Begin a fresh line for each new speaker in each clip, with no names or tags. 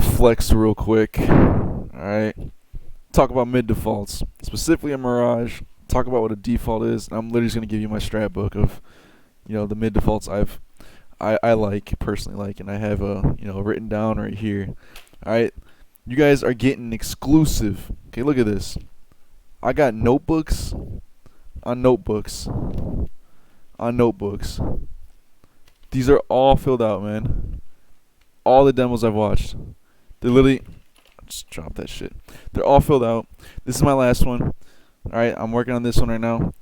flex real quick. Alright. Talk about mid defaults. Specifically in Mirage. Talk about what a default is. I'm literally just gonna give you my strat book of, the mid defaults I like, personally like, and I have written down right here. Alright. You guys are getting exclusive. Okay, look at this. I got notebooks on notebooks on notebooks. These are all filled out, man. All the demos I've watched. They're literally, just drop that shit. They're all filled out. This is my last one. Alright, I'm working on this one right now.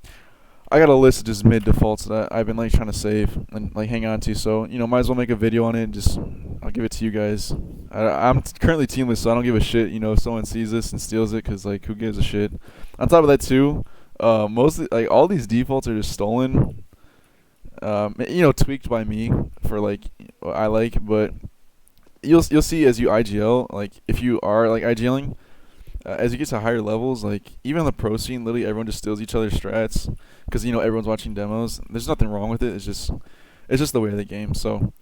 I got a list of just mid defaults that I've been trying to save and hang on to. So might as well make a video on it. And just I'll give it to you guys. I'm currently teamless, so I don't give a shit. If someone sees this and steals it, cause who gives a shit? On top of that too, mostly all these defaults are just stolen. Tweaked by me for what I like, but you'll see as you IGL, if you are IGLing, as you get to higher levels, even on the pro scene, literally everyone just steals each other's strats because everyone's watching demos. There's nothing wrong with it. It's just the way of the game. So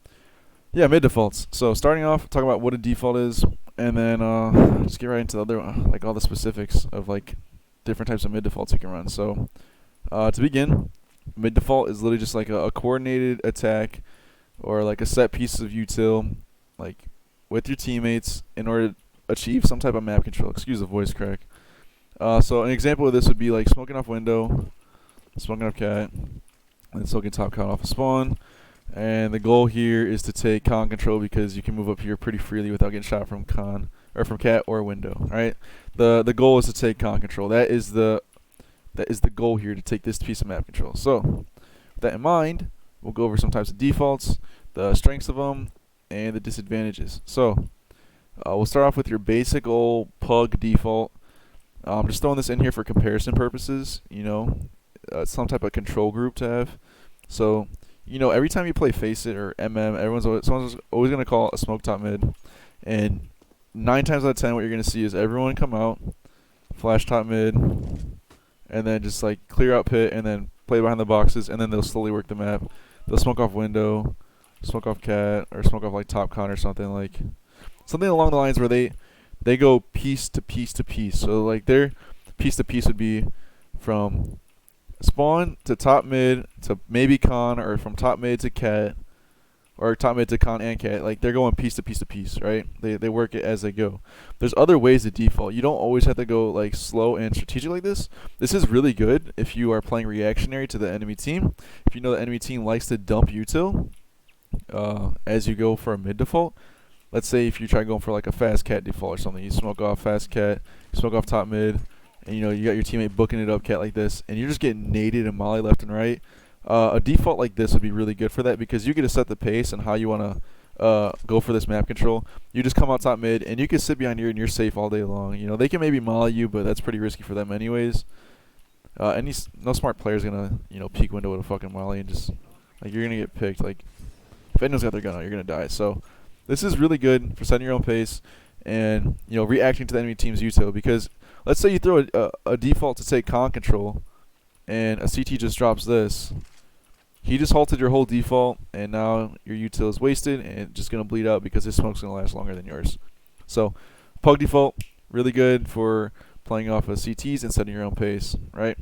yeah, mid defaults. So starting off, talk about what a default is, and then just get right into the other all the specifics of different types of mid defaults you can run. So to begin, mid default is literally just a coordinated attack or a set piece of util with your teammates in order to achieve some type of map control. Excuse the voice crack. So an example of this would be smoking off window, smoking off cat, and soaking top cat off a spawn. And the goal here is to take con control because you can move up here pretty freely without getting shot from con or from cat or window. All right. The goal is to take con control. That is the goal here, to take this piece of map control. So with that in mind, we'll go over some types of defaults, the strengths of them, and the disadvantages. So we'll start off with your basic old Pug Default. I'm just throwing this in here for comparison purposes, some type of control group to have. So, every time you play Face It or someone's always going to call a smoke top mid. And 9 times out of 10, what you're going to see is everyone come out, flash top mid, and then just clear out pit, and then play behind the boxes, and then they'll slowly work the map. They'll smoke off window, smoke off cat, or smoke off top con or something something along the lines where they go piece to piece to piece. So their piece to piece would be from spawn to top mid to maybe con, or from top mid to cat, or top mid to con and cat. They're going piece to piece to piece, right? They work it as they go. There's other ways to default. You don't always have to go slow and strategic like this. This is really good if you are playing reactionary to the enemy team. If you know the enemy team likes to dump util as you go for a mid default. Let's say if you try going for a fast cat default or something, you smoke off fast cat, you smoke off top mid, and you got your teammate booking it up cat like this, and you're just getting naded and molly left and right. A default like this would be really good for that because you get to set the pace and how you want to go for this map control. You just come out top mid, and you can sit behind here and you're safe all day long. They can maybe molly you, but that's pretty risky for them anyways. No smart player is gonna peek window with a fucking molly and just you're gonna get picked. If anyone's got their gun out, you're gonna die. So this is really good for setting your own pace and reacting to the enemy team's util, because let's say you throw a default to take con control and a CT just drops this. He just halted your whole default, and now your util is wasted and it's just gonna bleed out because his smoke's gonna last longer than yours. So Pug Default, really good for playing off of CTs and setting your own pace, right?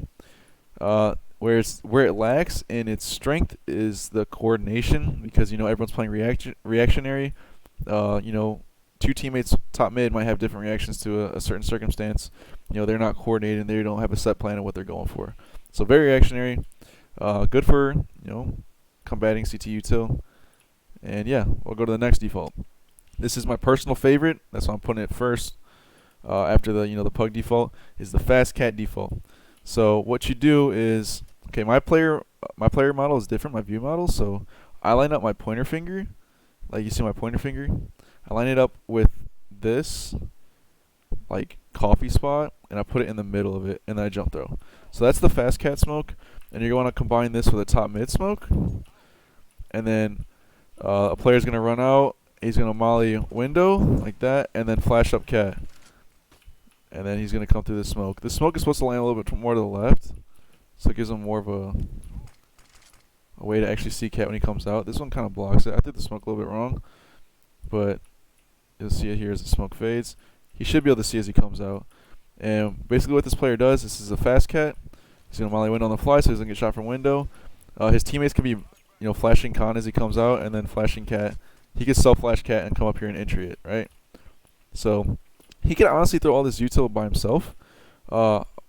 Where it lacks in its strength is the coordination, because everyone's playing reactionary. Two teammates top mid might have different reactions to a certain circumstance. They're not coordinated and they don't have a set plan of what they're going for. So very reactionary. Good for combating CT util. And yeah, we'll go to the next default. This is my personal favorite. That's why I'm putting it first. After the Pug Default is the Fast Cat Default. So what you do is, my player model is different, my view model. So I line up my pointer finger, you see my pointer finger. I line it up with this coffee spot, and I put it in the middle of it, and then I jump throw. So that's the Fast Cat smoke, and you're going to combine this with a top mid smoke, and then a player's gonna run out. He's gonna molly window like that, and then flash up cat. And then he's going to come through the smoke. The smoke is supposed to land a little bit more to the left, so it gives him more of a way to actually see cat when he comes out. This one kind of blocks it. I did the smoke a little bit wrong, but You'll see it here as the smoke fades. He should be able to see as he comes out. And basically what this player does, this is a fast cat. He's going to molly window on the fly so he doesn't get shot from window. His teammates can be, flashing con as he comes out, and then flashing cat. He can self-flash cat and come up here and entry it, right? So he can honestly throw all this util by himself.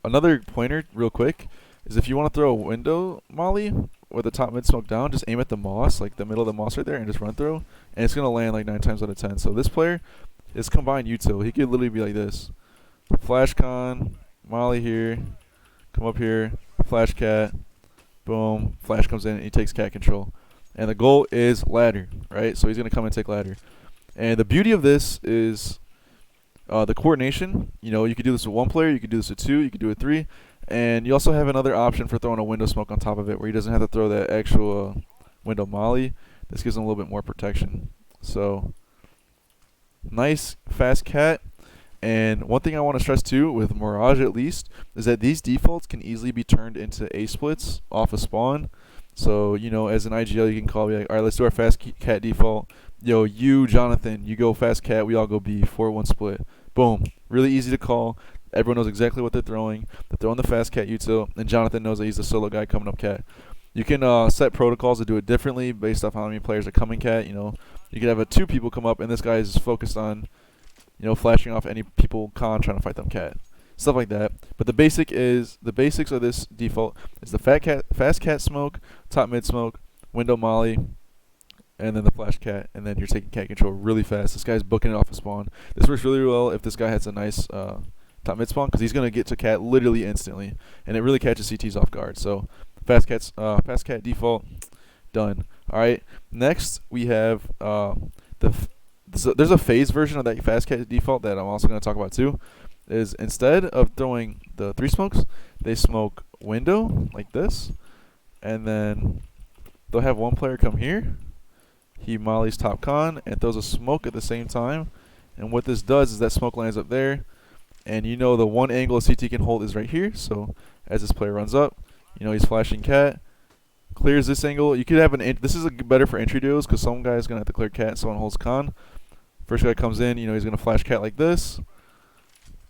Another pointer, real quick, is if you want to throw a window molly with the top mid smoke down, just aim at the moss, like the middle of the moss right there, and just run through, and it's gonna land like 9 times out of 10. So this player is combined util. He could literally be like this: flash con, molly here, come up here, flash cat, boom, flash comes in, and he takes cat control. And the goal is ladder, right? So he's gonna come and take ladder. And the beauty of this is the coordination. You could do this with one player, you could do this with two, you could do it with three, and you also have another option for throwing a window smoke on top of it, where he doesn't have to throw that actual window molly. This gives him a little bit more protection. So nice fast cat. And one thing I want to stress too, with Mirage at least, is that these defaults can easily be turned into A splits off a spawn. So as an IGL, you can call me like, all right, let's do our fast cat default. Yo, you Jonathan, you go fast cat, we all go B, 4-1 split. Boom. Really easy to call. Everyone knows exactly what they're throwing. They're throwing the fast cat util, and Jonathan knows that he's the solo guy coming up cat. You can set protocols to do it differently based off how many players are coming cat. You could have 2 people come up, and this guy is focused on, flashing off any people con trying to fight them cat. Stuff like that. But the basics of this default is the fast cat smoke, top mid smoke, window molly, and then the flash cat, and then you're taking cat control really fast. This guy's booking it off a spawn. This works really well if this guy has a nice top mid spawn, because he's gonna get to cat literally instantly, and it really catches CTs off guard. So fast cat default done. All right. Next we have there's a phase version of that fast cat default that I'm also gonna talk about too. Is instead of throwing the 3 smokes, they smoke window like this, and then they'll have one player come here. He mollies top con and throws a smoke at the same time. And what this does is that smoke lands up there, and the one angle a CT can hold is right here. So as this player runs up, he's flashing cat, clears this angle. You could have this is better for entry duos, because some guy's gonna have to clear cat, someone holds con. First guy comes in, he's gonna flash cat like this.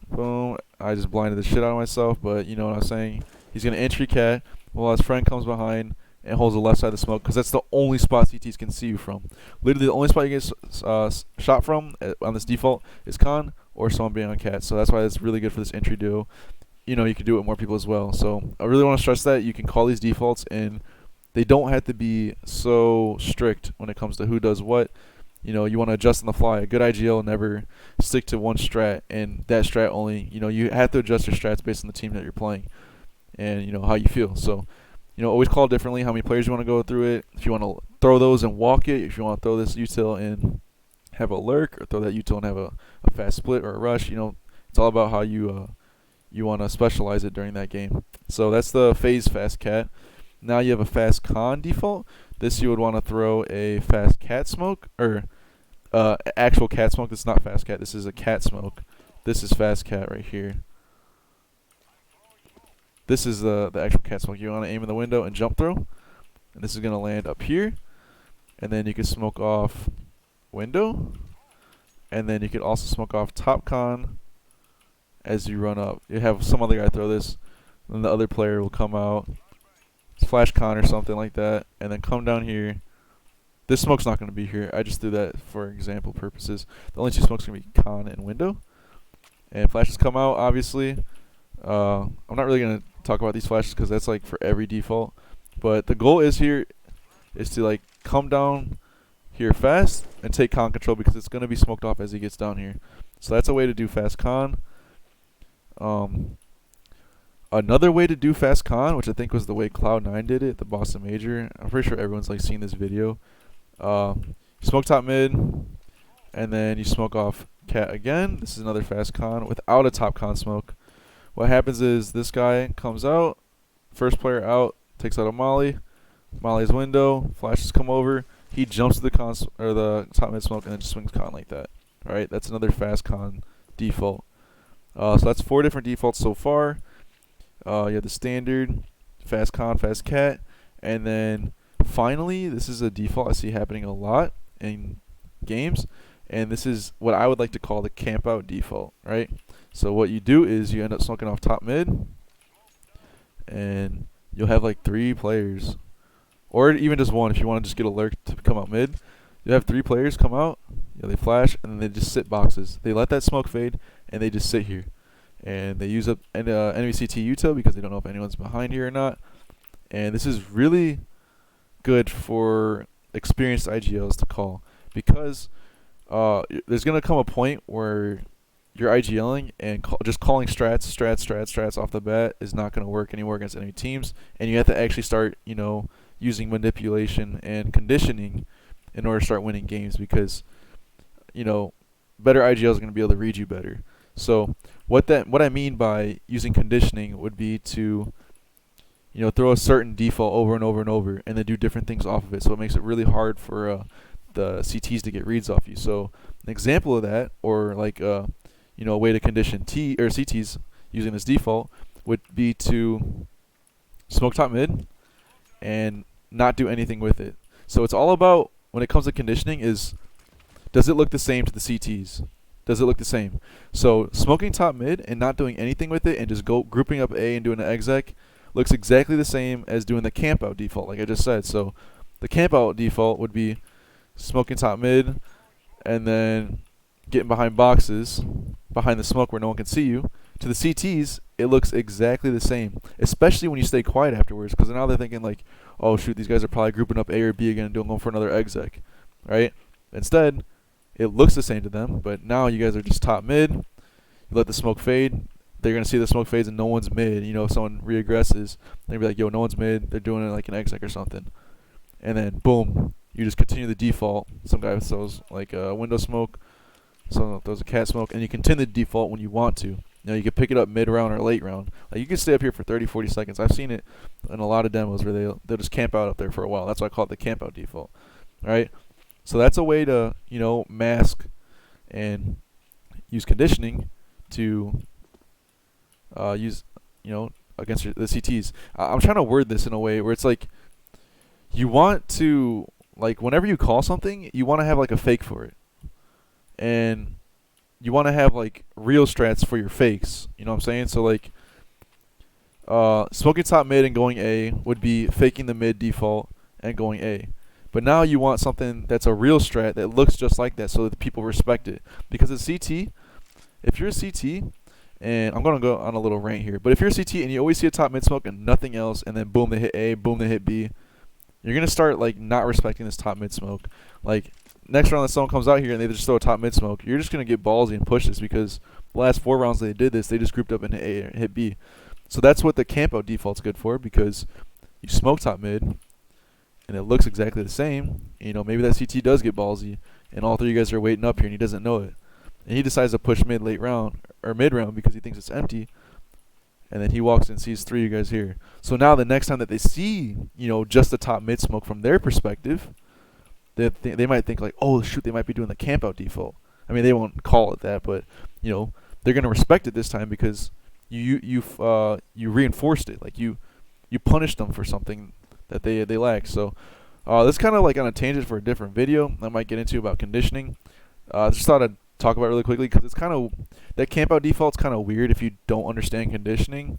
Boom. I just blinded the shit out of myself, but you know what I'm saying. He's gonna entry cat while his friend comes behind and holds the left side of the smoke, because that's the only spot CTs can see you from. Literally the only spot you get shot from on this default is con or someone being on cat. So that's why it's really good for this entry duo. You could do it with more people as well. So I really want to stress that you can call these defaults, and they don't have to be so strict when it comes to who does what. You want to adjust on the fly. A good IGL never stick to one strat, and that strat only. You have to adjust your strats based on the team that you're playing, and how you feel. So always call differently how many players you want to go through it. If you want to throw those and walk it, if you want to throw this util and have a lurk, or throw that util and have a fast split or a rush, it's all about how you want to specialize it during that game. So that's the Faze Fast Cat. Now you have a fast con default. This you would want to throw a fast cat smoke, or actual cat smoke. This is not fast cat. This is a cat smoke. This is fast cat right here. This is the actual cat smoke. You want to aim in the window and jump throw, and this is going to land up here, and then you can smoke off window, and then you can also smoke off top con as you run up. You have some other guy throw this, and then the other player will come out, flash con or something like that, and then come down here. This smoke's not going to be here. I just threw that for example purposes. The only 2 smokes are going to be con and window, and flashes come out obviously. I'm not really going to talk about these flashes because that's like for every default, but the goal is here is to like come down here fast and take con control, because it's going to be smoked off as he gets down here. So that's a way to do fast con. Another way to do fast con, which I think was the way Cloud9 did it, the Boston Major. I'm pretty sure everyone's like seen this video. Smoke top mid, and then you smoke off cat again. This is another fast con without a top con smoke. What happens is this guy comes out, first player out, takes out a molly, molly's window, flashes come over, he jumps to the the top mid smoke, and then just swings con like that. All right, that's another fast con default. So that's 4 different defaults so far. You have the standard, fast con, fast cat, and then finally, this is a default I see happening a lot in games, and this is what I would like to call the Campout default, right? So what you do is you end up smoking off top mid, and you'll have like 3 players, or even just one if you want to just get a lurk to come out mid. You have 3 players come out, they flash, and then they just sit boxes. They let that smoke fade, and they just sit here. And they use up enemy CT util because they don't know if anyone's behind here or not. And this is really good for experienced IGLs to call, because there's going to come a point where you're IGLing and just calling strats off the bat is not going to work anymore against enemy teams, and you have to actually start, using manipulation and conditioning in order to start winning games, because better IGLs are going to be able to read you better. So what I mean by using conditioning would be to throw a certain default over and over and over, and then do different things off of it. So it makes it really hard for the CTs to get reads off you. So an example of that, or like a way to condition CTs using this default, would be to smoke top mid and not do anything with it. So it's all about, when it comes to conditioning, is does it look the same to the CTs? Does it look the same? So smoking top mid and not doing anything with it and just grouping up A and doing an exec looks exactly the same as doing the campout default, like I just said. So the campout default would be smoking top mid and then getting behind boxes, behind the smoke where no one can see you. To the CTs, it looks exactly the same, especially when you stay quiet afterwards, because now they're thinking like, oh shoot, these guys are probably grouping up A or B again and going for another exec, right? Instead, it looks the same to them, but now you guys are just top mid. You let the smoke fade. They're going to see the smoke fades and no one's mid. If someone re-aggresses, they'll be like, yo, no one's mid. They're doing it like an exec or something. And then, boom, you just continue the default. Some guy throws like a window smoke. Someone throws a cat smoke. And you continue the default when you want to. You can pick it up mid-round or late round. Like, you can stay up here for 30, 40 seconds. I've seen it in a lot of demos where they'll just camp out up there for a while. That's why I call it the campout default. All right? So that's a way to, mask and use conditioning to use, against the CTs. I'm trying to word this in a way where it's like, you want to, like, whenever you call something, you want to have like a fake for it. And you want to have like real strats for your fakes. You know what I'm saying? So like, smoking top mid and going A would be faking the mid default and going A. But now you want something that's a real strat that looks just like that, so that the people respect it. Because a CT, if you're a CT, and I'm going to go on a little rant here, but if you're a CT and you always see a top mid smoke and nothing else, and then boom, they hit A, boom, they hit B, you're going to start like not respecting this top mid smoke. Like, next round that someone comes out here and they just throw a top mid smoke, you're just going to get ballsy and push this, because the last 4 rounds they did this, they just grouped up and hit A and hit B. So that's what the campout default's good for, because you smoke top mid, and it looks exactly the same. Maybe that CT does get ballsy, and all 3 of you guys are waiting up here, and he doesn't know it. And he decides to push mid late round, or mid round, because he thinks it's empty. And then he walks and sees 3 of you guys here. So now the next time that they see, just the top mid smoke from their perspective, they might think like, oh shoot, they might be doing the campout default. I mean, they won't call it that, but they're gonna respect it this time, because you reinforced it. Like you punished them for something that they lack. So this is kind of like on a tangent for a different video I might get into about conditioning. I just thought I'd talk about it really quickly, because it's kind of, that campout default's kind of weird if you don't understand conditioning,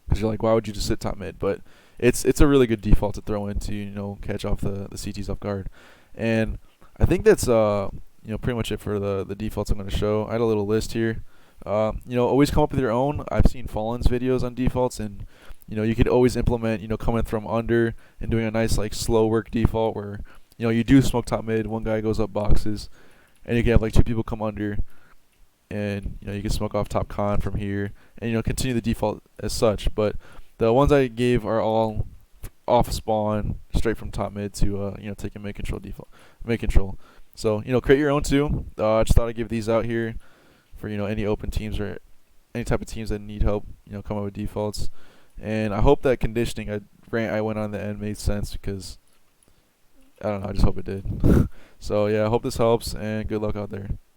because you're like, why would you just sit top mid? But it's a really good default to throw in to catch off the CTs off guard. And I think that's pretty much it for the defaults I'm going to show. I had a little list here. Always come up with your own. I've seen Fallen's videos on defaults, and you could always implement, coming from under and doing a nice like slow work default where, you do smoke top mid, one guy goes up boxes, and you can have like 2 people come under, and you can smoke off top con from here, and continue the default as such. But the ones I gave are all off spawn, straight from top mid to take a mid control default, mid control. So create your own too. I just thought I'd give these out here for any open teams or any type of teams that need help, come up with defaults. And I hope that conditioning I went on the end made sense, because I don't know, I just hope it did. So yeah, I hope this helps, and good luck out there.